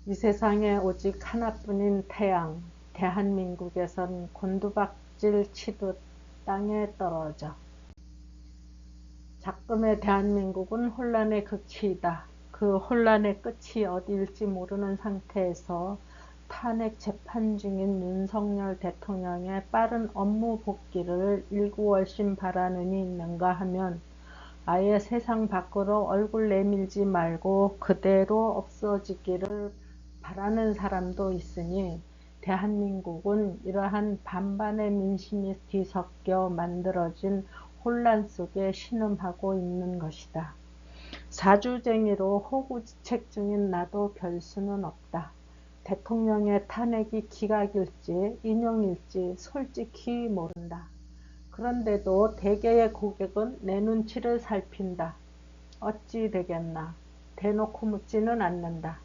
이 세상에 오직 하나뿐인 태양, 대한민국에선 곤두박질 치듯 땅에 떨어져. 작금의 대한민국은 혼란의 극치이다. 그 혼란의 끝이 어디일지 모르는 상태에서 탄핵 재판 중인 윤석열 대통령의 빠른 업무 복귀를 일구월심 바라는 이 있는가 하면 아예 세상 밖으로 얼굴 내밀지 말고 그대로 없어지기를 바라는 사람도 있으니 대한민국은 이러한 반반의 민심이 뒤섞여 만들어진 혼란 속에 신음하고 있는 것이다. 사주쟁이로 호구지책 중인 나도 별 수는 없다. 대통령의 탄핵이 기각일지 인용일지 솔직히 모른다. 그런데도 대개의 고객은 내 눈치를 살핀다. 어찌 되겠나. 대놓고 묻지는 않는다.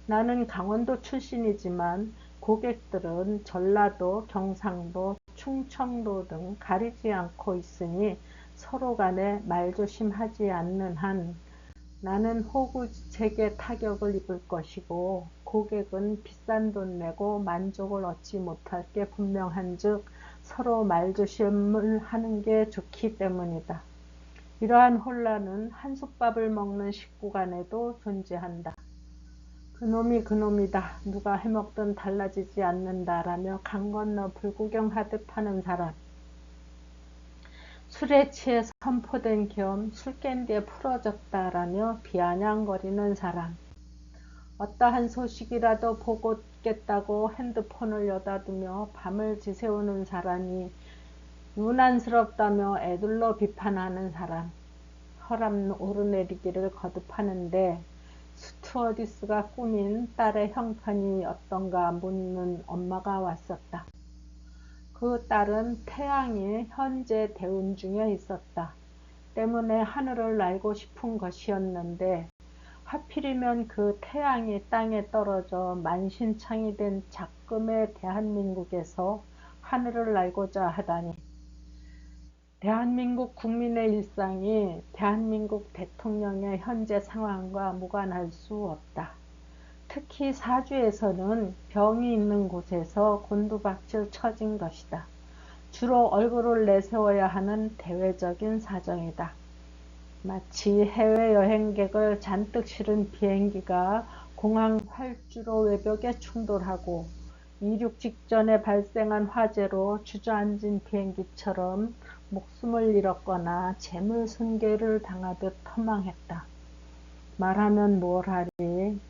나는 강원도 출신이지만 고객들은 전라도, 경상도, 충청도 등 가리지 않고 있으니 서로 간에 말조심하지 않는 한 나는 호구지책에 타격을 입을 것이고 고객은 비싼 돈 내고 만족을 얻지 못할 게 분명한즉 서로 말조심을 하는 게 좋기 때문이다. 이러한 혼란은 한솥밥을 먹는 식구 간에도 존재한다. 그놈이 그놈이다. 누가 해먹든 달라지지 않는다라며 강 건너 불구경하듯 하는 사람. 술에 취해 선포된 겸 술 깬 뒤에 풀어졌다라며 비아냥거리는 사람. 어떠한 소식이라도 보고겠다고 핸드폰을 여다두며 밤을 지새우는 사람이 유난스럽다며 애둘러 비판하는 사람. 혈압 오르내리기를 거듭하는데 스튜어디스가 꾸민 딸의 형편이 어떤가 묻는 엄마가 왔었다. 그 딸은 태양이 현재 대운 중에 있었다. 때문에 하늘을 날고 싶은 것이었는데 하필이면 그 태양이 땅에 떨어져 만신창이 된 작금의 대한민국에서 하늘을 날고자 하다니. 대한민국 국민의 일상이 대한민국 대통령의 현재 상황과 무관할 수 없다. 특히 사주에서는 병이 있는 곳에서 곤두박질 처진 것이다. 주로 얼굴을 내세워야 하는 대외적인 사정이다. 마치 해외여행객을 잔뜩 실은 비행기가 공항 활주로 외벽에 충돌하고 이륙 직전에 발생한 화재로 주저앉은 비행기처럼 목숨을 잃었거나 재물 손괴를 당하듯 허망했다. 말하면 뭘 하리.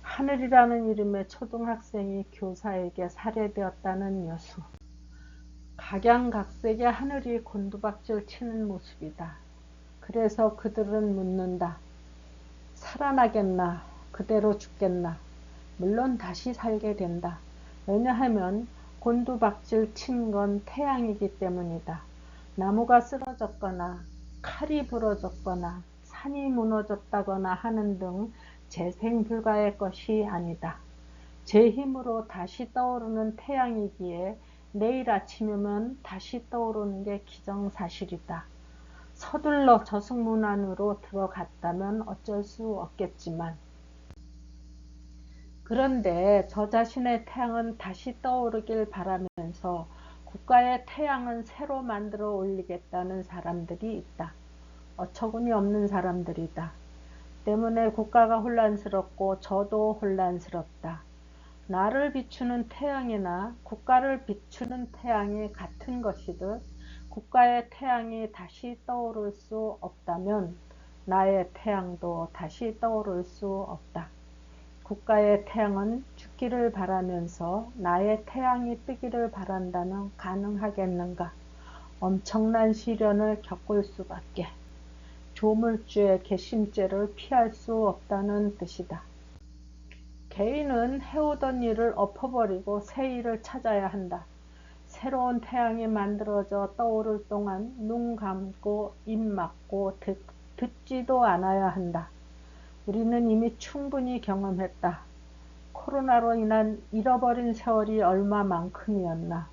하늘이라는 이름의 초등학생이 교사에게 살해되었다는 뉴스. 각양각색의 하늘이 곤두박질 치는 모습이다. 그래서 그들은 묻는다. 살아나겠나? 그대로 죽겠나? 물론 다시 살게 된다. 왜냐하면 곤두박질 친 건 태양이기 때문이다. 나무가 쓰러졌거나 칼이 부러졌거나 산이 무너졌다거나 하는 등 재생 불가의 것이 아니다. 제 힘으로 다시 떠오르는 태양이기에 내일 아침이면 다시 떠오르는 게 기정사실이다. 서둘러 저승문 안으로 들어갔다면 어쩔 수 없겠지만 그런데 저 자신의 태양은 다시 떠오르길 바라면서 국가의 태양은 새로 만들어 올리겠다는 사람들이 있다. 어처구니 없는 사람들이다. 때문에 국가가 혼란스럽고 저도 혼란스럽다. 나를 비추는 태양이나 국가를 비추는 태양이 같은 것이듯 국가의 태양이 다시 떠오를 수 없다면 나의 태양도 다시 떠오를 수 없다. 국가의 태양은 죽기를 바라면서 나의 태양이 뜨기를 바란다면 가능하겠는가? 엄청난 시련을 겪을 수밖에. 조물주의 괘씸죄를 피할 수 없다는 뜻이다. 개인은 해오던 일을 엎어버리고 새 일을 찾아야 한다. 새로운 태양이 만들어져 떠오를 동안 눈 감고 입 막고 듣지도 않아야 한다. 우리는 이미 충분히 경험했다. 코로나로 인한 잃어버린 세월이 얼마만큼이었나.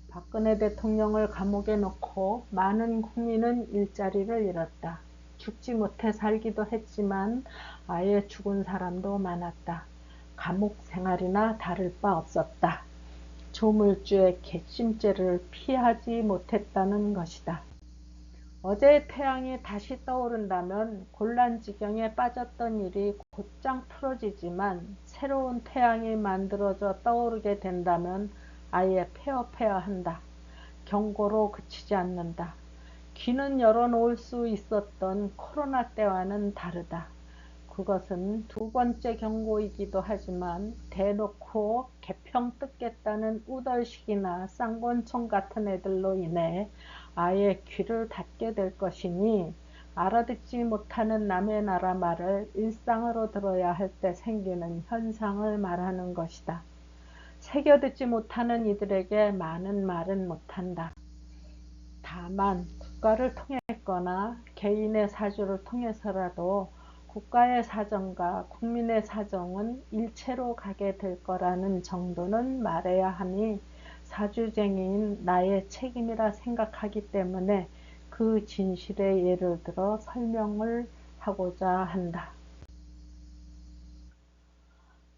박근혜 대통령을 감옥에 넣고 많은 국민은 일자리를 잃었다. 죽지 못해 살기도 했지만 아예 죽은 사람도 많았다. 감옥 생활이나 다를 바 없었다. 조물주의 괘씸죄를 피하지 못했다는 것이다. 어제의 태양이 다시 떠오른다면 곤란지경에 빠졌던 일이 곧장 풀어지지만 새로운 태양이 만들어져 떠오르게 된다면 아예 폐업해야 한다. 경고로 그치지 않는다. 귀는 열어놓을 수 있었던 코로나 때와는 다르다. 그것은 두 번째 경고이기도 하지만 대놓고 개평 뜯겠다는 우덜식이나 쌍권총 같은 애들로 인해 아예 귀를 닫게 될 것이니 알아듣지 못하는 남의 나라 말을 일상으로 들어야 할 때 생기는 현상을 말하는 것이다. 새겨듣지 못하는 이들에게 많은 말은 못한다. 다만 국가를 통했거나 개인의 사주를 통해서라도 국가의 사정과 국민의 사정은 일체로 가게 될 거라는 정도는 말해야 하니 사주쟁이인 나의 책임이라 생각하기 때문에 그 진실의 예를 들어 설명을 하고자 한다.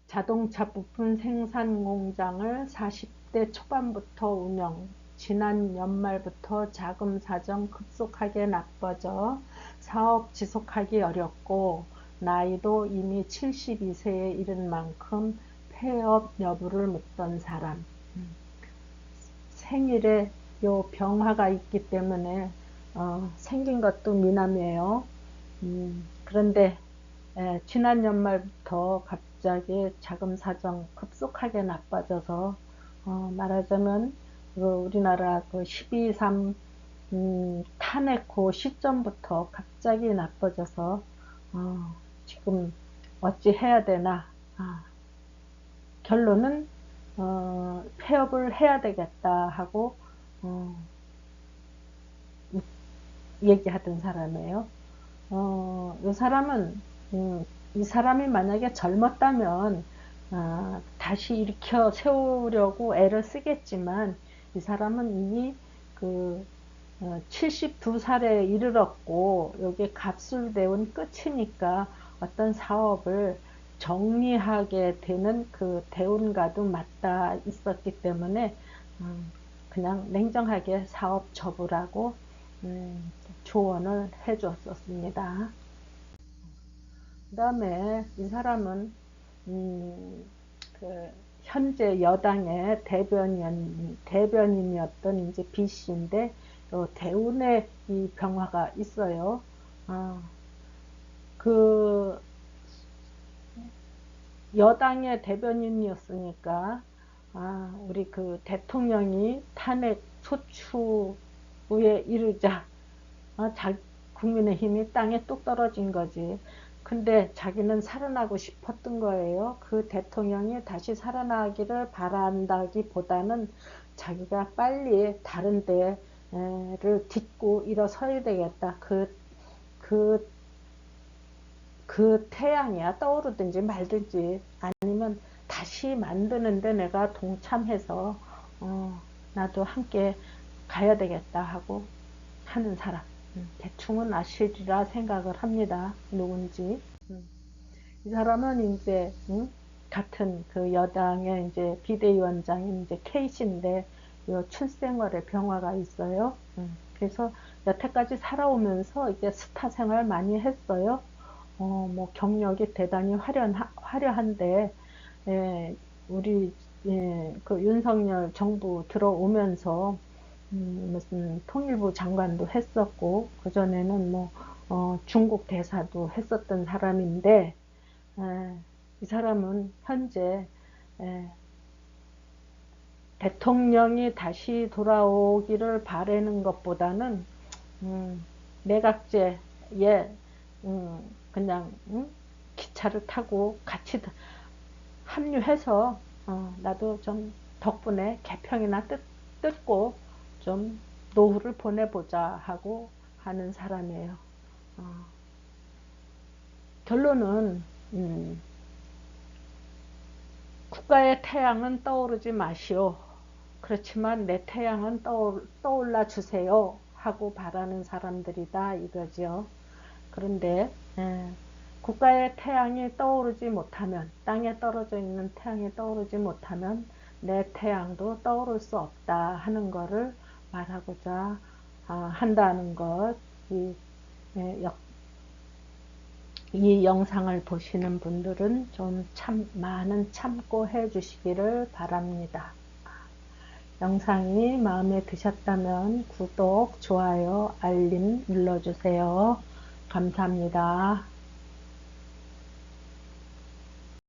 자동차 부품 생산 공장을 40대 초반부터 운영, 지난 연말부터 자금 사정 급속하게 나빠져 사업 지속하기 어렵고 나이도 이미 72세에 이른 만큼 폐업 여부를 묻던 사람. 생일에 요 병화가 있기 때문에 생긴 것도 미남이에요. 그런데 지난 연말부터 갑자기 자금 사정 급속하게 나빠져서 말하자면 우리나라 그 12.3 탄핵후 시점부터 갑자기 나빠져서 지금 어찌 해야 되나. 결론은 폐업을 해야 되겠다 하고 얘기하던 사람이에요. 이 사람은 이 사람이 만약에 젊었다면 다시 일으켜 세우려고 애를 쓰겠지만 이 사람은 이미 그 72살에 이르렀고 여기 갑술대운 끝이니까 어떤 사업을 정리하게 되는 그 대운과도 맞닿아 있었기 때문에 그냥 냉정하게 사업 접으라고 조언을 해줬었습니다. 그 다음에 이 사람은 그 현재 여당의 대변인이었던 이제 B씨인데 대운에 이 병화가 있어요. 그 여당의 대변인이었으니까 우리 그 대통령이 탄핵 소추에 이르자 국민의힘이 땅에 뚝 떨어진 거지. 근데 자기는 살아나고 싶었던 거예요. 그 대통령이 다시 살아나기를 바란다기보다는 자기가 빨리 다른 데를 딛고 일어서야 되겠다. 그 태양이야 떠오르든지 말든지 아니면 다시 만드는데 내가 동참해서 나도 함께 가야 되겠다 하고 하는 사람. 대충은 아시리라 생각을 합니다. 누군지. 이 사람은 이제 같은 그 여당의 이제 비대위원장인 이제 K씨인데 요 출생월에 병화가 있어요. 그래서 여태까지 살아오면서 이제 스타 생활 많이 했어요. 뭐 경력이 대단히 화려한데 우리 그 윤석열 정부 들어오면서 무슨 통일부 장관도 했었고 그전에는 뭐 중국 대사도 했었던 사람인데 이 사람은 현재 대통령이 다시 돌아오기를 바라는 것보다는 내각제에 그냥 기차를 타고 같이 합류해서 나도 좀 덕분에 개평이나 뜯고 좀 노후를 보내보자 하고 하는 사람이에요. 결론은 국가의 태양은 떠오르지 마시오. 그렇지만 내 태양은 떠올라 주세요 하고 바라는 사람들이다 이거죠. 그런데 국가의 태양이 떠오르지 못하면, 땅에 떨어져 있는 태양이 떠오르지 못하면 내 태양도 떠오를 수 없다 하는 것을 말하고자 한다는 것. 이 영상을 보시는 분들은 좀 많은 참고해 주시기를 바랍니다. 영상이 마음에 드셨다면 구독, 좋아요, 알림 눌러주세요. 감사합니다.